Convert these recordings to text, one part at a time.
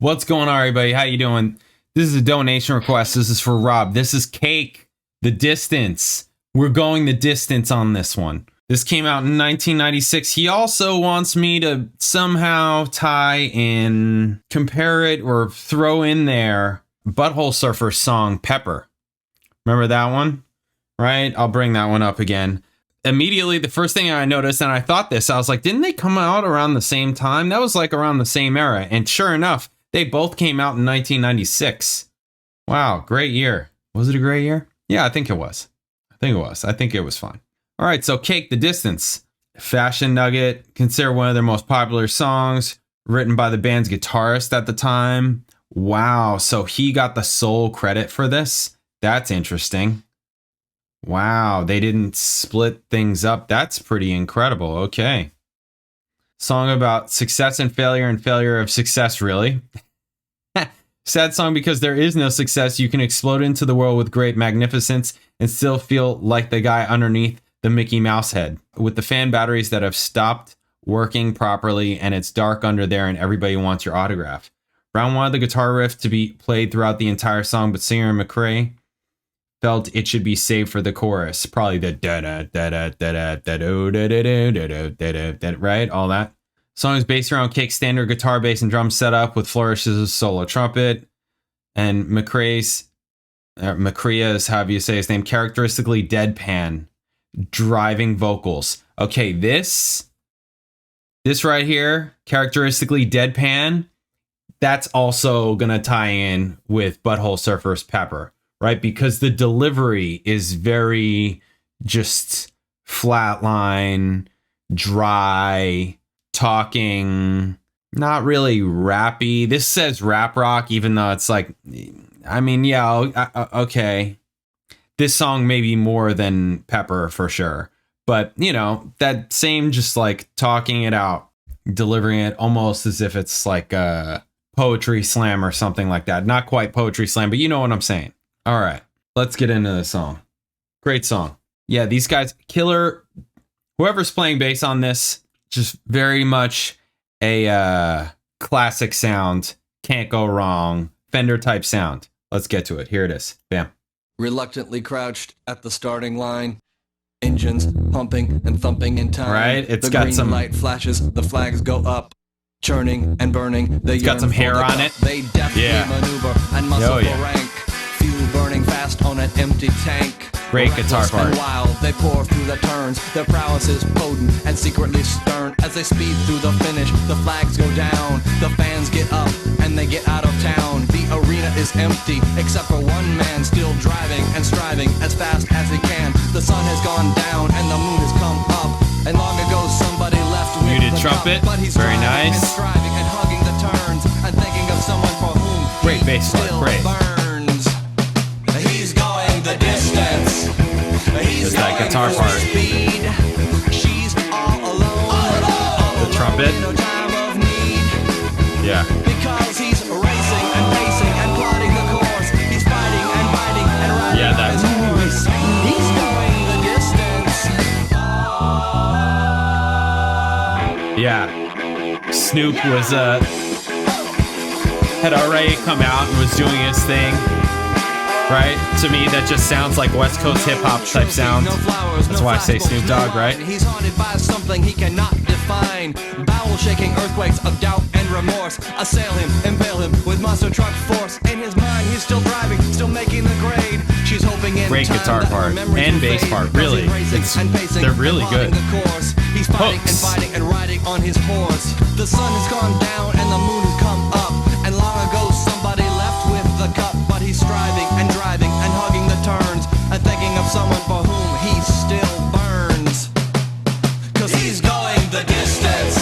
What's going on, everybody? How you doing? This is a donation request. This is for Rob. This is Cake, The Distance. We're going the distance on this one. This came out in 1996. He also wants me to somehow tie in, compare it, or throw in there Butthole Surfer's song, Pepper. Remember that one? Right? I'll bring that one up again. Immediately, the first thing I noticed, and I thought this, I was like, didn't they come out around the same time? That was like around the same era. And sure enough, they both came out in 1996. Wow, great year. Was it a great year? Yeah, I think it was. I think it was fine. All right, so Cake, The Distance. Fashion Nugget, considered one of their most popular songs, written by the band's guitarist at the time. Wow, so he got the sole credit for this? That's interesting. Wow, they didn't split things up. That's pretty incredible. Okay. Song about success and failure of success, really. Sad song because there is no success. You can explode into the world with great magnificence and still feel like the guy underneath the Mickey Mouse head. With the fan batteries that have stopped working properly and it's dark under there and everybody wants your autograph. Brown wanted the guitar riff to be played throughout the entire song, but singer McCrae felt it should be saved for the chorus. Probably the da-da, right? All that. Song is based around Cake's standard guitar, bass, and drum setup with flourishes of solo trumpet. And McCrae's, however you say his name, characteristically deadpan, driving vocals. Okay, this right here, characteristically deadpan, that's also gonna tie in with Butthole Surfer's Pepper. Right? Because the delivery is very just flatline, dry, talking, not really rappy. This says rap rock, even though it's like, I mean, yeah, okay. This song may be more than Pepper for sure. But, you know, that same just like talking it out, delivering it almost as if it's like a poetry slam or something like that. Not quite poetry slam, but you know what I'm saying. All right, let's get into the song. Great song. Yeah, these guys, killer. Whoever's playing bass on this, just very much a classic sound. Can't go wrong. Fender type sound. Let's get to it. Here it is. Bam. Reluctantly crouched at the starting line. Engines pumping and thumping in time. Right, it's the got green some light flashes. The flags go up. Churning and burning. It's got some hair on it. They deftly maneuver and muscle rank. Fuel burning fast on an empty tank. Great guitar part. Wild, they pour through the turns. Their prowess is potent and secretly stern. As they speed through the finish, the flags go down. The fans get up and they get out of town. The arena is empty except for one man still driving and striving as fast as he can. The sun has gone down and the moon has come up. And long ago somebody left with muted the trumpet. Cup, but he's very nice. And striving and hugging the turns and thinking of someone for whom great bass part. Great. He's going the distance. He's that guitar part. Speed. She's all alone. The trumpet. No time of need. Yeah. Because he's racing and pacing and plotting the course. He's fighting and biting and riding his horse. He's going the distance. Yeah. Snoop was had already come out and was doing his thing. Right? To me, that just sounds like West Coast hip-hop type sound. That's why I say Snoop Dogg, right? He's haunted by something he cannot define. Bowel-shaking earthquakes of doubt and remorse assail him, impale him with monster truck force. In his mind, he's still driving, still making the grade. She's hoping in great guitar part and bass part, really. They're really good. He's fighting and fighting and riding on his horse. The sun has gone down and the moon has come up. And long ago, somebody left with the cup, but he's striving and driving and hugging the turns and thinking of someone for whom he still burns. Cause he's going the distance.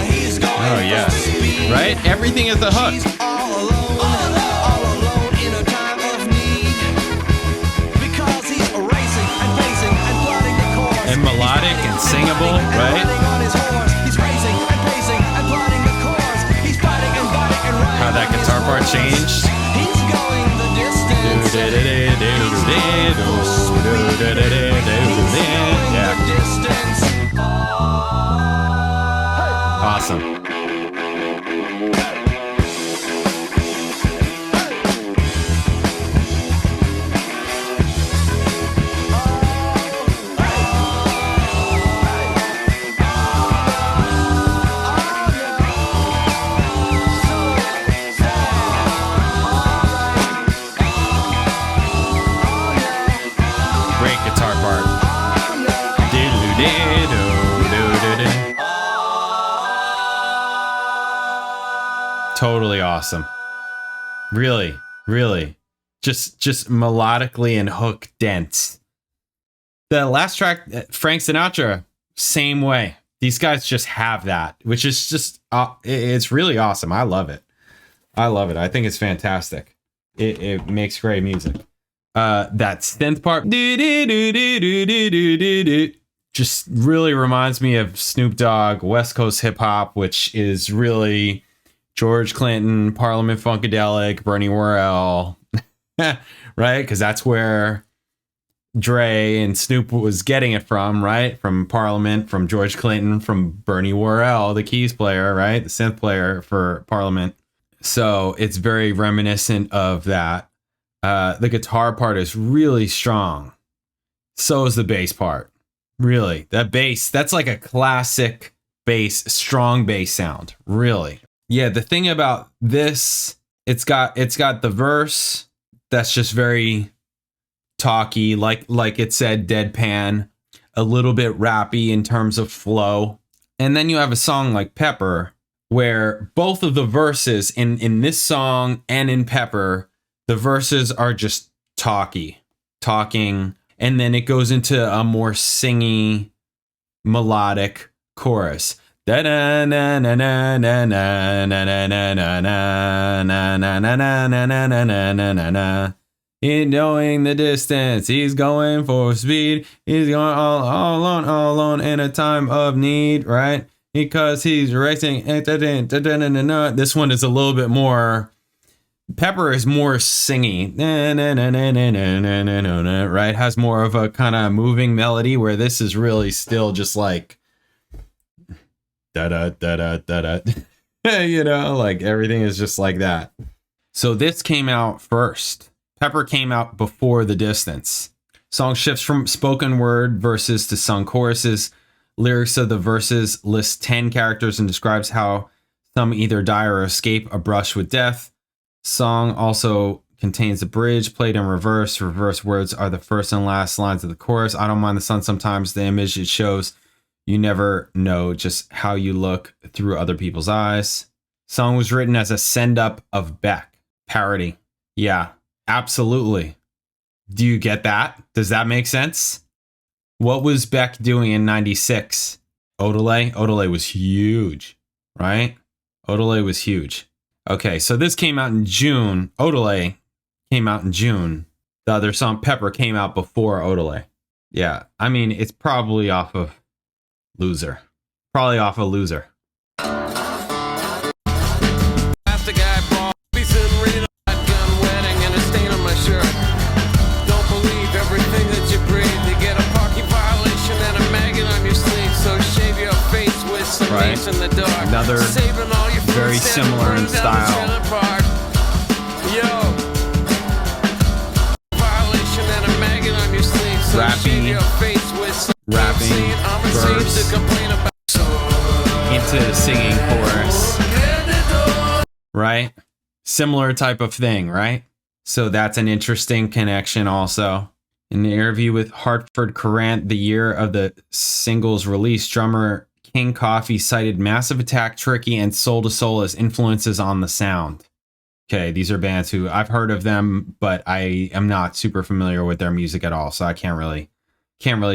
He's going the speed. Right? Everything is the hook. She's all alone in a time of need. Because he's racing and pacing and plotting the course. And melodic and singable, right? He's racing and pacing and plotting the course. He's fighting and biting and riding. How that guitar part changed. He's going the distance. Yeah. Awesome. Totally awesome. Really, really. Just melodically and hook dense. The last track, Frank Sinatra, same way. These guys just have that, which is just, it's really awesome. I love it. I think it's fantastic. It makes great music. That synth part just really reminds me of Snoop Dogg, West Coast hip hop, which is really George Clinton, Parliament Funkadelic, Bernie Worrell, right? Because that's where Dre and Snoop was getting it from, right? From Parliament, from George Clinton, from Bernie Worrell, the keys player, right? The synth player for Parliament. So it's very reminiscent of that. The guitar part is really strong. So is the bass part. Really, that bass, that's like a classic bass, strong bass sound. Really. Yeah, the thing about this, it's got the verse that's just very talky, like it said, deadpan, a little bit rappy in terms of flow. And then you have a song like Pepper, where both of the verses in this song and in Pepper, the verses are just talking, and then it goes into a more singy, melodic chorus. Da na na na na na na na na na na na na na na na na na na. In knowing the distance, he's going for speed. He's going all alone in a time of need, right? Because he's racing. This one is a little bit more. Pepper is more singy, right? Has more of a kind of moving melody, where this is really still just like da da da da da da. You know, like everything is just like that. So this came out first. Pepper came out before The Distance. Song shifts from spoken word verses to sung choruses. Lyrics of the verses list 10 characters and describes how some either die or escape a brush with death. Song also contains a bridge played in reverse. Reverse words are the first and last lines of the chorus. I don't mind the sun sometimes. The image it shows, you never know just how you look through other people's eyes. Song was written as a send up of Beck. Parody. Yeah, absolutely. Do you get that? Does that make sense? What was Beck doing in 96? Odelay? Odelay was huge, right? Odelay was huge. Okay, so this came out in June. Odelay came out in June. The other song, Pepper, came out before Odelay. Yeah, I mean, it's probably off of Loser. Probably off of Loser. Right. Another very similar in style. Rapping, verse, into singing chorus. Right? Similar type of thing, right? So that's an interesting connection also. In an interview with Hartford Courant, the year of the single's release, drummer King Coffee cited Massive Attack, Tricky, and Soul to Soul as influences on the sound. Okay, these are bands who I've heard of them, but I am not super familiar with their music at all, so I can't really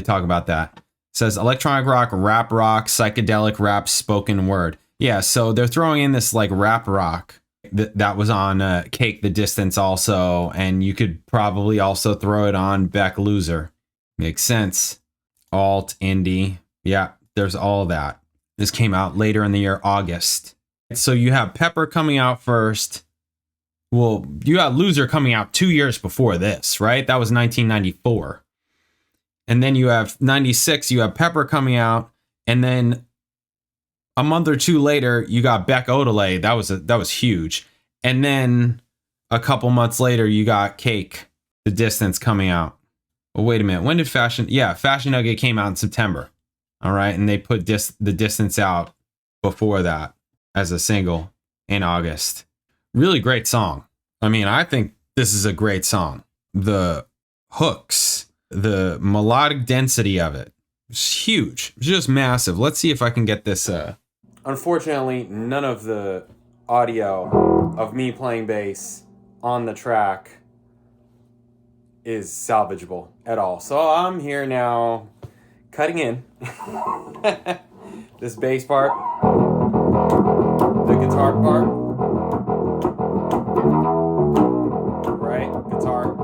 talk about that. It says electronic rock, psychedelic rap, spoken word. Yeah, so they're throwing in this like rap rock that was on Cake the Distance also, and you could probably also throw it on Beck Loser. Makes sense. Alt, indie, yeah. There's all that. This came out later in the year, August. So you have Pepper coming out first. Well, you got Loser coming out 2 years before this, right? That was 1994. And then you have 96, you have Pepper coming out. And then a month or two later, you got Beck Odelay. That was huge. And then a couple months later, you got Cake, The Distance coming out. Well, wait a minute. When did Fashion Nugget came out in September. All right, and they put The Distance out before that as a single in August. Really great song. I mean, I think this is a great song. The hooks, the melodic density of it, it's huge. It's just massive. Let's see if I can get this. Unfortunately, none of the audio of me playing bass on the track is salvageable at all. So I'm here now cutting in this bass part, the guitar part, right? Guitar.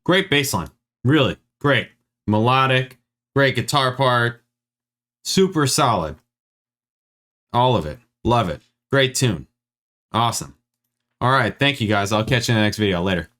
Great bass line. Really great. Melodic, great guitar part. Super solid. All of it. Love it. Great tune. Awesome. All right. Thank you guys. I'll catch you in the next video. Later.